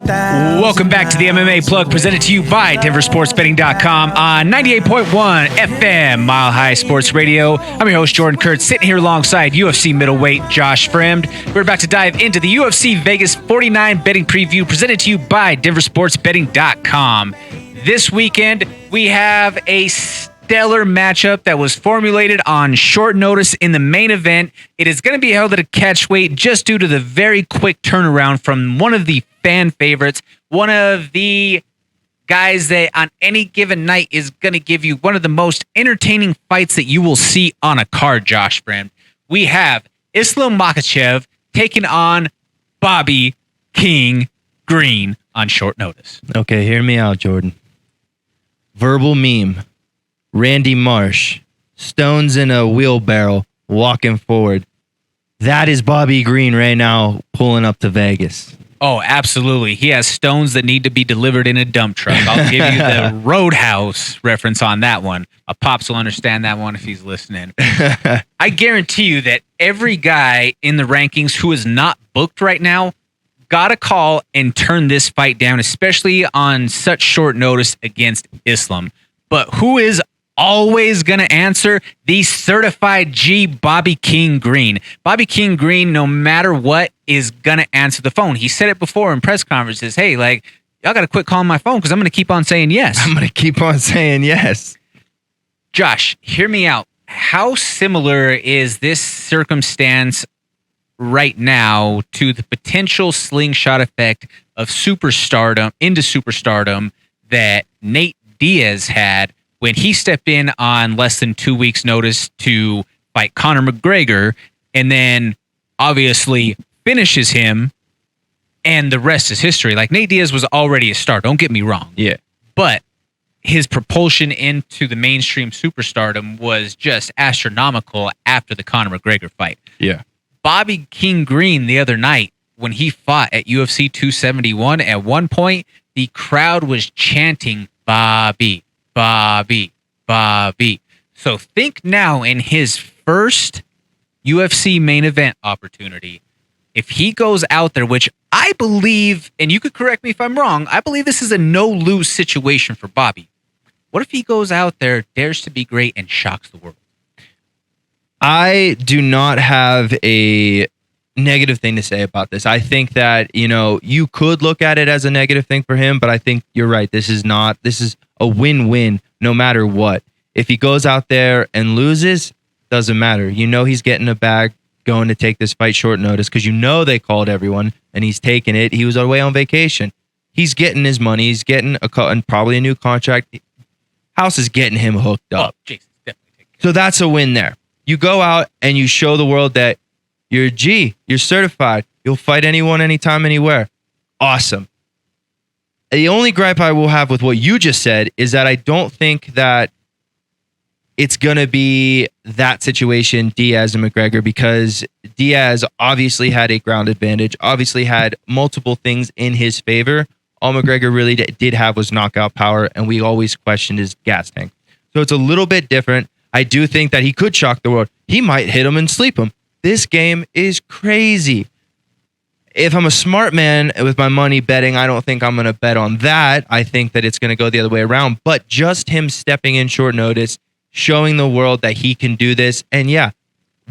Welcome back to the MMA Plug, presented to you by DenverSportsBetting.com on 98.1 FM, Mile High Sports Radio. I'm your host, Jordan Kurtz, sitting here alongside UFC middleweight Josh Fremd. We're about to dive into the UFC Vegas 49 betting preview, presented to you by DenverSportsBetting.com. This weekend, we have a stellar matchup that was formulated on short notice in the main event. It is going to be held at a catchweight just due to the very quick turnaround from one of the fan favorites, one of the guys that on any given night is going to give you one of the most entertaining fights that you will see on a card, Josh Fremd. We have Islam Makhachev taking on Bobby King Green on short notice. Okay, hear me out, Jordan. Verbal meme. Randy Marsh, stones in a wheelbarrow, walking forward. That is Bobby Green right now pulling up to Vegas. Oh, absolutely. He has stones that need to be delivered in a dump truck. I'll give you the Roadhouse reference on that one. My pops will understand that one if he's listening. I guarantee you that every guy in the rankings who is not booked right now got a call and turn this fight down, especially on such short notice against Islam. But who is always going to answer? The certified G, Bobby King Green. Bobby King Green, no matter what, is going to answer the phone. He said it before in press conferences. Hey, like, y'all got to quit calling my phone because I'm going to keep on saying yes. I'm going to keep on saying yes. Josh, hear me out. How similar is this circumstance right now to the potential slingshot effect of superstardom into superstardom that Nate Diaz had when he stepped in on less than 2 weeks' notice to fight Conor McGregor, and then obviously finishes him, and the rest is history. Like, Nate Diaz was already a star, don't get me wrong. Yeah. But his propulsion into the mainstream superstardom was just astronomical after the Conor McGregor fight. Yeah. Bobby King Green the other night, when he fought at UFC 271, at one point, the crowd was chanting, Bobby, Bobby, Bobby. So think now in his first UFC main event opportunity, if he goes out there, which I believe, and you could correct me if I'm wrong, I believe this is a no-lose situation for Bobby. What if he goes out there, dares to be great, and shocks the world? I do not have a negative thing to say about this. I think that, you could look at it as a negative thing for him, but I think you're right. This is a win-win no matter what. If he goes out there and loses, doesn't matter. He's getting a bag going to take this fight short notice because they called everyone and he's taking it. He was away on vacation. He's getting his money. He's getting probably a new contract. House is getting him hooked up. Oh, Jesus, definitely. So that's a win there. You go out and you show the world that you're a G. You're certified. You'll fight anyone, anytime, anywhere. Awesome. The only gripe I will have with what you just said is that I don't think that it's going to be that situation, Diaz and McGregor, because Diaz obviously had a ground advantage, obviously had multiple things in his favor. All McGregor really did have was knockout power, and we always questioned his gas tank. So it's a little bit different. I do think that he could shock the world. He might hit him and sleep him. This game is crazy. If I'm a smart man with my money betting, I don't think I'm going to bet on that. I think that it's going to go the other way around. But just him stepping in short notice, showing the world that he can do this. And yeah,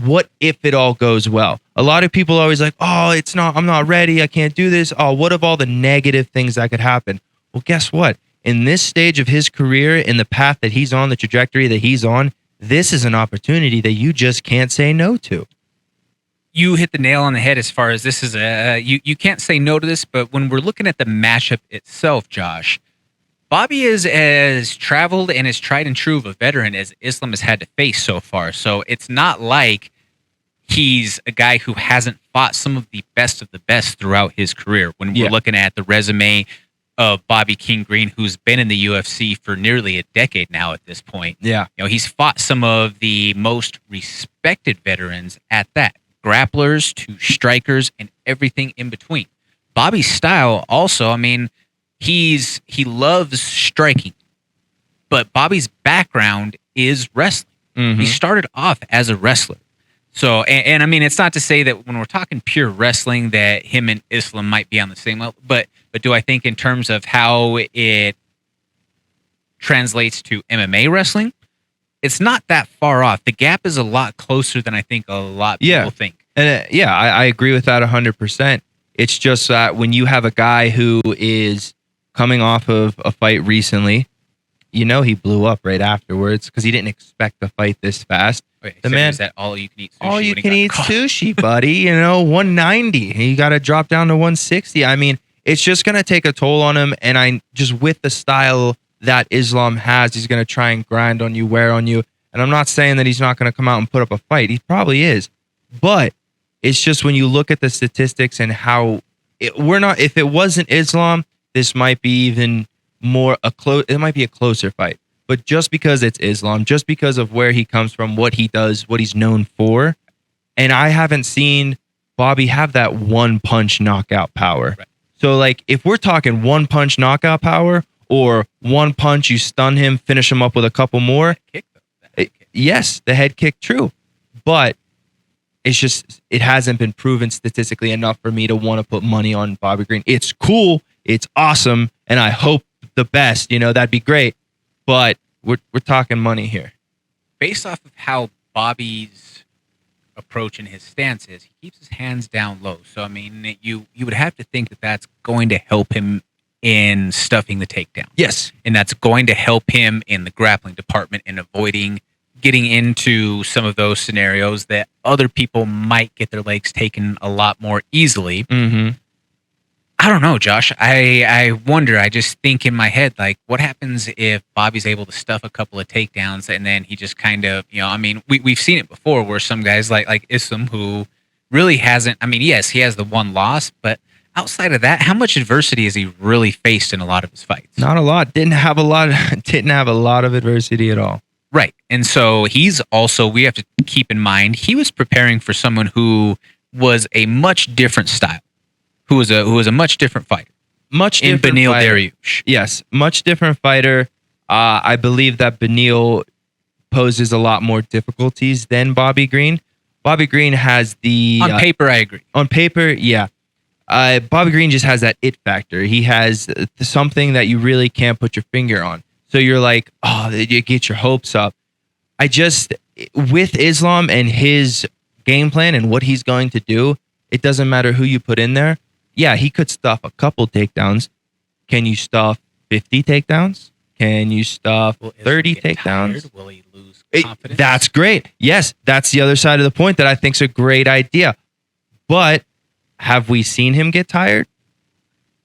what if it all goes well? A lot of people are always like, oh, I'm not ready. I can't do this. Oh, what of all the negative things that could happen? Well, guess what? In this stage of his career, in the path that he's on, the trajectory that he's on, this is an opportunity that you just can't say no to. You hit the nail on the head as far as this is you can't say no to this, but when we're looking at the matchup itself, Josh, Bobby is as traveled and as tried and true of a veteran as Islam has had to face so far. So it's not like he's a guy who hasn't fought some of the best throughout his career. When we're looking at the resume of Bobby King Green, who's been in the UFC for nearly a decade now at this point. Yeah. He's fought some of the most respected veterans at that. Grapplers to strikers and everything in between. Bobby's style also, he loves striking, but Bobby's background is wrestling. Mm-hmm. He started off as a wrestler. So, and I mean, it's not to say that when we're talking pure wrestling that him and Islam might be on the same level, but do I think in terms of how it translates to MMA wrestling, it's not that far off. The gap is a lot closer than I think a lot of people think. And I agree with that 100%. It's just that when you have a guy who is coming off of a fight recently, he blew up right afterwards because he didn't expect the fight this fast. Wait, the man, is that all you can eat sushi? All you can eat sushi, buddy. 190. And you got to drop down to 160. I mean, it's just going to take a toll on him. And I just with the style that Islam has, he's going to try and grind on you, wear on you. And I'm not saying that he's not going to come out and put up a fight. He probably is. But it's just when you look at the statistics and how if it wasn't Islam, this might be even more it might be a closer fight. But just because it's Islam, just because of where he comes from, what he does, what he's known for, and I haven't seen Bobby have that one punch knockout power. Right. So like if we're talking one punch knockout power or one punch you stun him, finish him up with a couple more. Yes, the head kick, true. But it's just it hasn't been proven statistically enough for me to want to put money on Bobby Green. It's cool, it's awesome, and I hope the best, that'd be great. But we're talking money here. Based off of how Bobby's approach and his stance is, he keeps his hands down low. So I mean, you would have to think that that's going to help him in stuffing the takedown. Yes, and that's going to help him in the grappling department and avoiding getting into some of those scenarios that other people might get their legs taken a lot more easily. Mm-hmm. I don't know, Josh. I wonder. I just think in my head, like, what happens if Bobby's able to stuff a couple of takedowns and then he just kind of, I mean, we've seen it before where some guys like Islam who really hasn't. I mean, yes, he has the one loss, but outside of that, how much adversity has he really faced in a lot of his fights? Not a lot. Didn't have a lot of adversity at all. Right. And so he's also, we have to keep in mind, he was preparing for someone who was a much different style, who was a much different fighter. Much in different Beneil fighter. Dariush. Yes, much different fighter. I believe that Beneil poses a lot more difficulties than Bobby Green. Bobby Green has the... On paper, I agree. On paper, yeah. Bobby Green just has that it factor. He has something that you really can't put your finger on. So you're like, oh, you get your hopes up. With Islam and his game plan and what he's going to do, it doesn't matter who you put in there. Yeah, he could stuff a couple takedowns. Can you stuff 50 takedowns? Can you stuff 30 takedowns? Tired? Will he lose confidence? That's great. Yes, that's the other side of the point that I think is a great idea. But have we seen him get tired?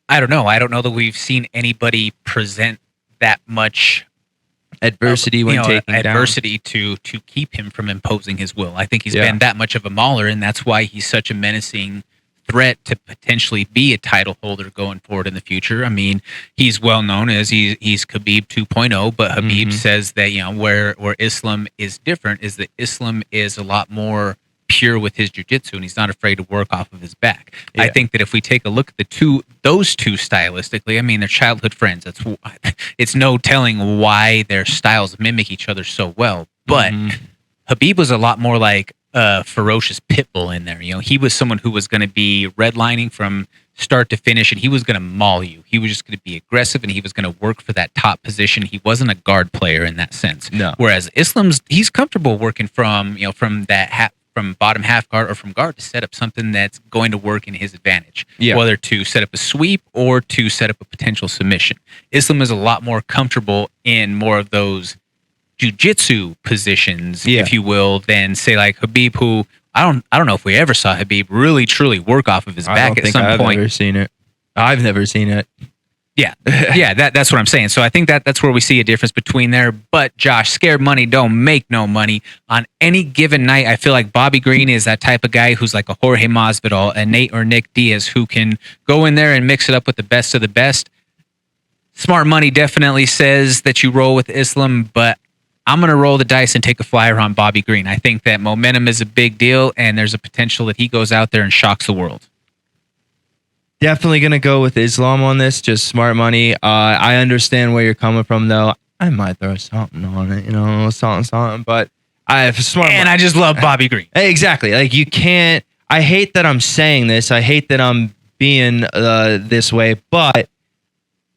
I don't know. I don't know that we've seen anybody present that much adversity when taking adversity down. to keep him from imposing his will. I think he's been that much of a mauler, and that's why he's such a menacing threat to potentially be a title holder going forward in the future. I mean, he's well known as he's Khabib 2.0, but Khabib says that where Islam is different is that Islam is a lot more pure with his jiu-jitsu, and he's not afraid to work off of his back. I think that if we take a look at those two stylistically, I mean, they're childhood friends. It's no telling why their styles mimic each other so well. But Khabib was a lot more like a ferocious pit bull in there. He was someone who was going to be redlining from start to finish, and he was going to maul you. He was just going to be aggressive, and he was going to work for that top position. He wasn't a guard player in that sense. No. Whereas he's comfortable working from from bottom half guard or from guard to set up something that's going to work in his advantage, whether to set up a sweep or to set up a potential submission. Islam is a lot more comfortable in more of those jiu-jitsu positions, if you will, than say like Khabib, who I don't know if we ever saw Khabib really truly work off of his back at some point. I've never seen it. I've never seen it. Yeah, that's what I'm saying. So I think that's where we see a difference between there. But Josh, scared money don't make no money. On any given night, I feel like Bobby Green is that type of guy who's like a Jorge Masvidal, a Nate or Nick Diaz, who can go in there and mix it up with the best of the best. Smart money definitely says that you roll with Islam, but I'm going to roll the dice and take a flyer on Bobby Green. I think that momentum is a big deal, and there's a potential that he goes out there and shocks the world. Definitely going to go with Islam on this, just smart money. I understand where you're coming from, though. I might throw something on it, something. But I have a smart And I just love Bobby Green. Exactly. Like you can't. I hate that I'm saying this. I hate that I'm being this way. But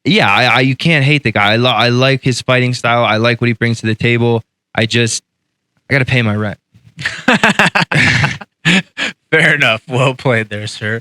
yeah, you can't hate the guy. I like his fighting style. I like what he brings to the table. I got to pay my rent. Fair enough. Well played there, sir.